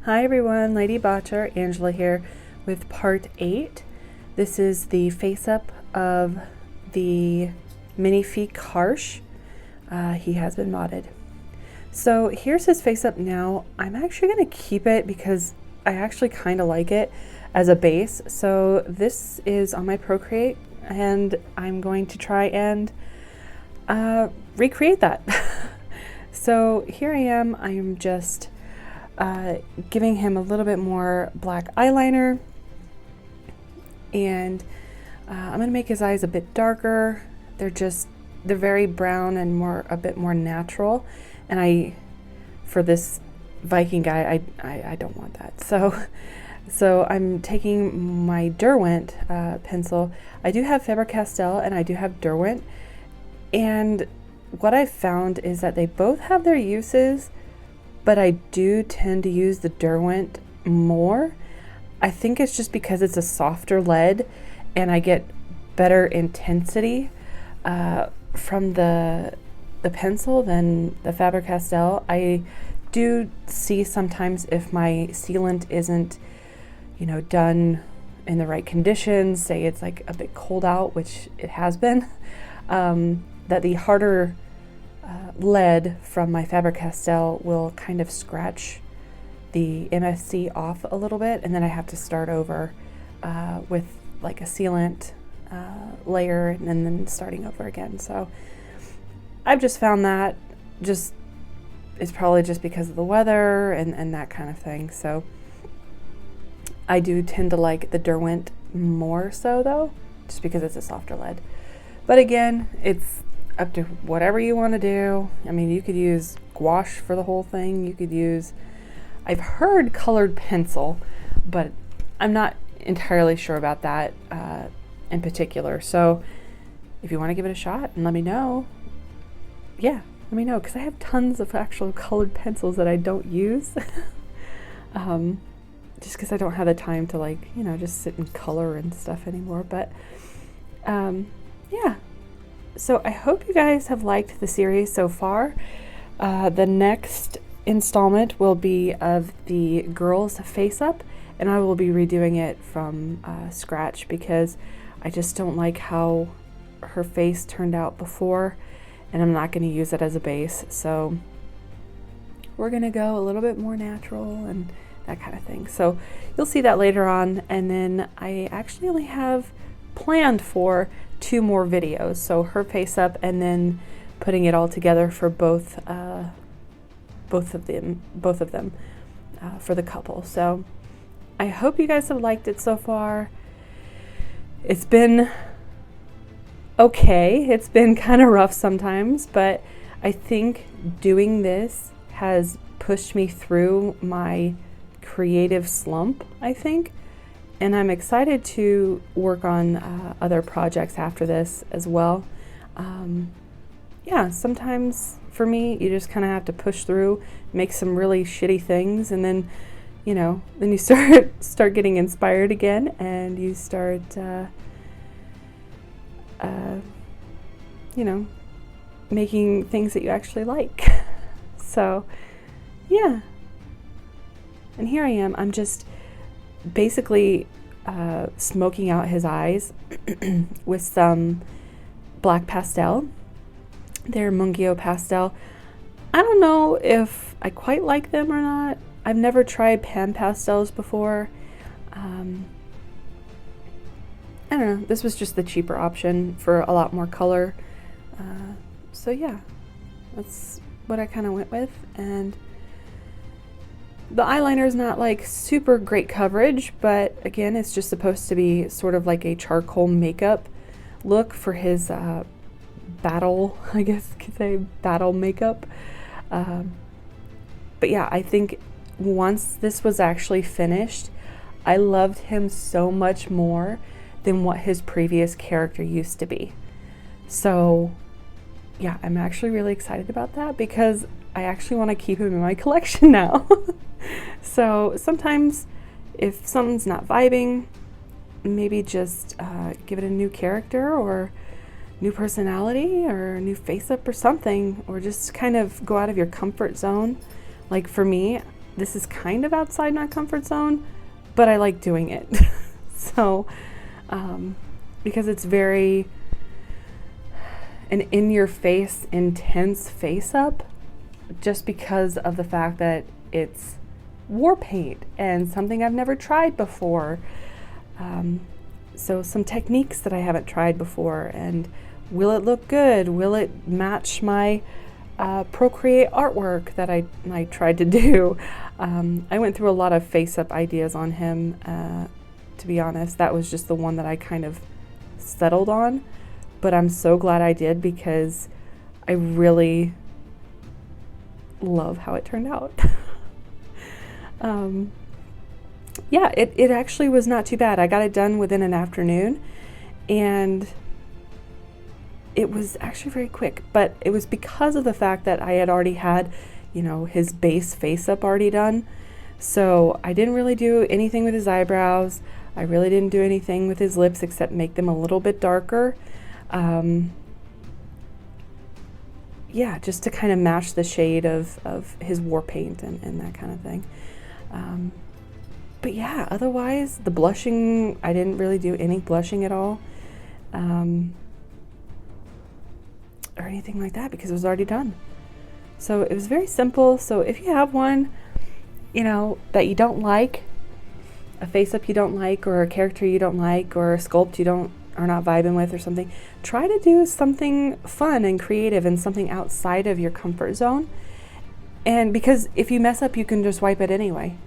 Hi everyone, Lady Botcher, Angela here with part 8. This is the face up of the Minifee Karsh. He has been modded. So here's his face up now. I'm actually going to keep it because I actually kind of like it as a base. So this is on my Procreate and I'm going to try and recreate that. So here I am just giving him a little bit more black eyeliner, and I'm gonna make his eyes a bit darker. They're very brown and a bit more natural, and for this Viking guy I don't want that, so I'm taking my Derwent pencil. I do have Faber-Castell and I do have Derwent, and what I've found is that they both have their uses, but I do tend to use the Derwent more. I think it's just because it's a softer lead and I get better intensity from the pencil than the Faber-Castell. I do see sometimes if my sealant isn't, done in the right conditions, say it's like a bit cold out, which it has been, that the harder lead from my Faber-Castell will kind of scratch the MSC off a little bit, and then I have to start over with like a sealant layer and then starting over again. So I've just found that it's probably just because of the weather and that kind of thing. So I do tend to like the Derwent more so though, just because it's a softer lead. But again, it's up to whatever you want to do. I mean, you could use gouache for the whole thing. You could use, I've heard colored pencil, but I'm not entirely sure about that in particular. So if you want to give it a shot and let me know, yeah, let me know, because I have tons of actual colored pencils that I don't use. Just because I don't have the time to just sit and color and stuff anymore. But yeah. So I hope you guys have liked the series so far. The next installment will be of the girl's face up, and I will be redoing it from scratch because I just don't like how her face turned out before, and I'm not going to use it as a base. So we're going to go a little bit more natural and that kind of thing. So you'll see that later on, and then I actually only have planned for 2 more videos, so her face up and then putting it all together for both of them for the couple. So I hope you guys have liked it so far. It's been okay. It's been kind of rough sometimes, but I think doing this has pushed me through my creative slump, I think. And I'm excited to work on other projects after this as well. Yeah, sometimes for me, you just kind of have to push through, make some really shitty things, and then, then you start getting inspired again, and you start, making things that you actually like. So, yeah. And here I am. I'm just basically smoking out his eyes with some black pastel. They're Mungio pastel. I don't know if I quite like them or not. I've never tried pan pastels before. I don't know. This was just the cheaper option for a lot more color. So yeah, that's what I kind of went with. And the eyeliner is not like super great coverage, but again, it's just supposed to be sort of like a charcoal makeup look for his battle, I guess you could say, battle makeup. But yeah, I think once this was actually finished, I loved him so much more than what his previous character used to be. So yeah, I'm actually really excited about that because I actually want to keep him in my collection now. So sometimes if something's not vibing, maybe just give it a new character or new personality or a new face up or something, or just kind of go out of your comfort zone. Like for me, this is kind of outside my comfort zone, but I like doing it. So, because it's very an in-your-face, intense face up, just because of the fact that it's war paint and something I've never tried before. So some techniques that I haven't tried before, and will it look good? Will it match my Procreate artwork that I tried to do? I went through a lot of face up ideas on him. To be honest, that was just the one that I kind of settled on, but I'm so glad I did because I really love how it turned out. Yeah, it actually was not too bad. I got it done within an afternoon, and it was actually very quick, but it was because of the fact that I had already had, you know, his base face up already done. So I didn't really do anything with his eyebrows. I really didn't do anything with his lips except make them a little bit darker. Yeah, just to kind of match the shade of his war paint and that kind of thing. But yeah, otherwise, the blushing, I didn't really do any blushing at all. Or anything like that because it was already done. So it was very simple. So if you have one, you know, that you don't like, a face up you don't like, or a character you don't like, or a sculpt you are not vibing with or something, try to do something fun and creative and something outside of your comfort zone. And because if you mess up, you can just wipe it anyway.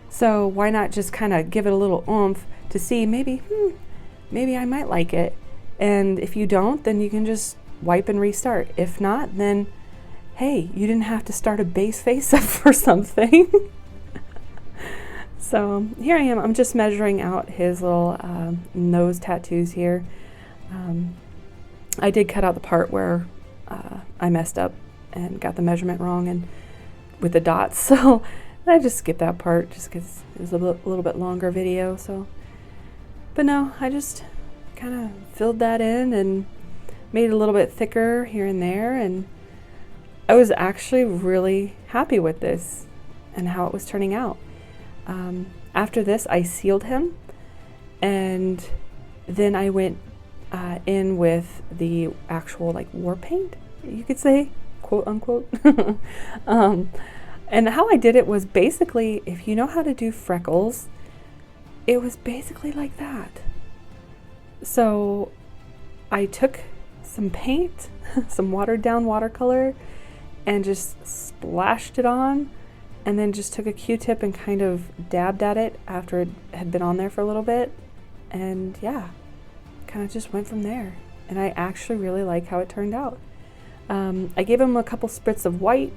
So why not just kind of give it a little oomph to see maybe I might like it. And if you don't, then you can just wipe and restart. If not, then hey, you didn't have to start a base face up for something. So here I am. I'm just measuring out his little nose tattoos here. I did cut out the part where I messed up and got the measurement wrong and with the dots. So I just skipped that part just because it was a little bit longer video. So, but no, I just kind of filled that in and made it a little bit thicker here and there. And I was actually really happy with this and how it was turning out. After this, I sealed him, and then I went in with the actual like war paint, you could say, quote unquote. And how I did it was basically, if you know how to do freckles, it was basically like that. So I took some paint, some watered down watercolor, and just splashed it on, and then just took a Q-tip and kind of dabbed at it after it had been on there for a little bit. And yeah, kind of just went from there. And I actually really like how it turned out. I gave him a couple spritz of white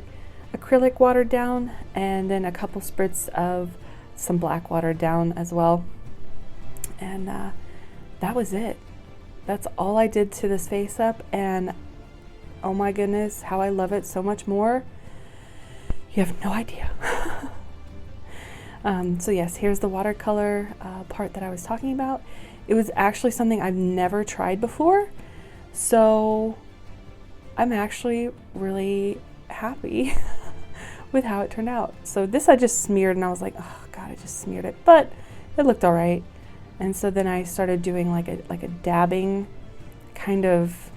acrylic watered down, and then a couple spritz of some black watered down as well. And that was it. That's all I did to this face up, and oh my goodness, how I love it so much more. You have no idea. So yes, here's the watercolor part that I was talking about. It was actually something I've never tried before, so I'm actually really happy with how it turned out. So this I just smeared, and I was like, oh god, I just smeared it, but it looked all right. And so then I started doing like a dabbing kind of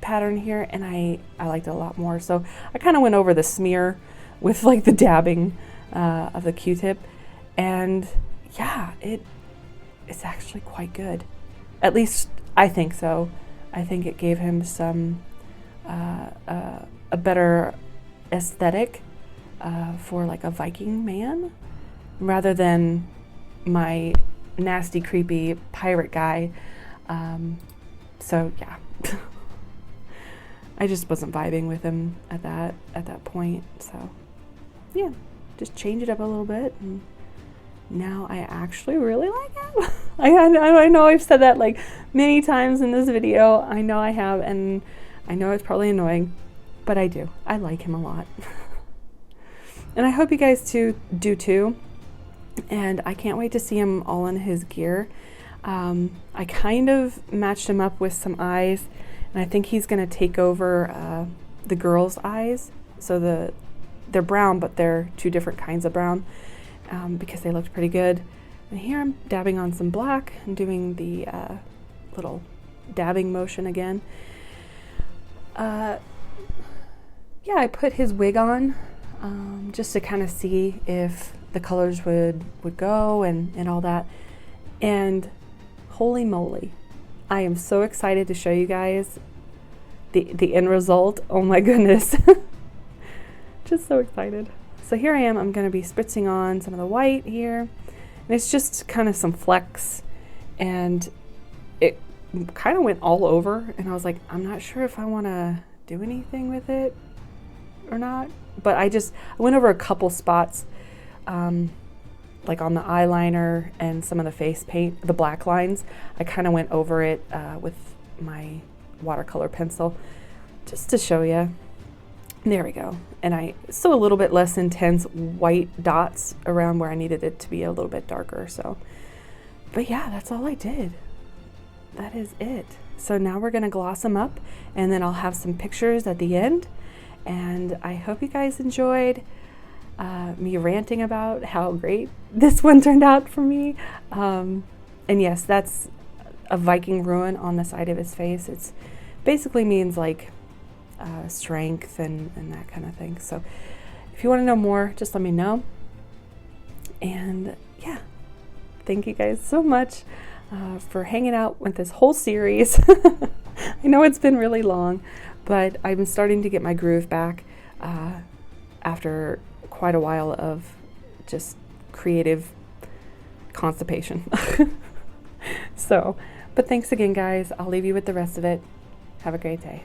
pattern here, and I liked it a lot more. So I kind of went over the smear with like the dabbing of the Q-tip, and yeah, it's actually quite good. At least I think so. I think it gave him some a better aesthetic for like a Viking man rather than my nasty, creepy pirate guy. So yeah, I just wasn't vibing with him at that point. So yeah, just change it up a little bit, and now I actually really like him. I know I've said that like many times in this video. I know I have, and I know it's probably annoying, but I do. I like him a lot. And I hope you guys do too. And I can't wait to see him all in his gear. I kind of matched him up with some eyes, and I think he's going to take over the girl's eyes. So they're brown, but they're two different kinds of brown, because they looked pretty good. And here I'm dabbing on some black and doing the little dabbing motion again. Yeah, I put his wig on just to kind of see if the colors would go and all that. And holy moly, I am so excited to show you guys the end result. Oh my goodness. Just so excited. So here I am. I'm going to be spritzing on some of the white here. And it's just kind of some flecks. And it kind of went all over. And I was like, I'm not sure if I want to do anything with it or not. But I went over a couple spots, like on the eyeliner and some of the face paint, the black lines. I kind of went over it with my watercolor pencil just to show you. There we go. And still a little bit less intense white dots around where I needed it to be a little bit darker. So, but yeah, that's all I did. That is it. So now we're going to gloss them up, and then I'll have some pictures at the end. And I hope you guys enjoyed me ranting about how great this one turned out for me. And yes, that's a Viking ruin on the side of his face. It's basically means like strength and that kind of thing. So if you want to know more, just let me know. And yeah, thank you guys so much for hanging out with this whole series. I know it's been really long, but I'm starting to get my groove back after quite a while of just creative constipation. So, but thanks again, guys. I'll leave you with the rest of it. Have a great day.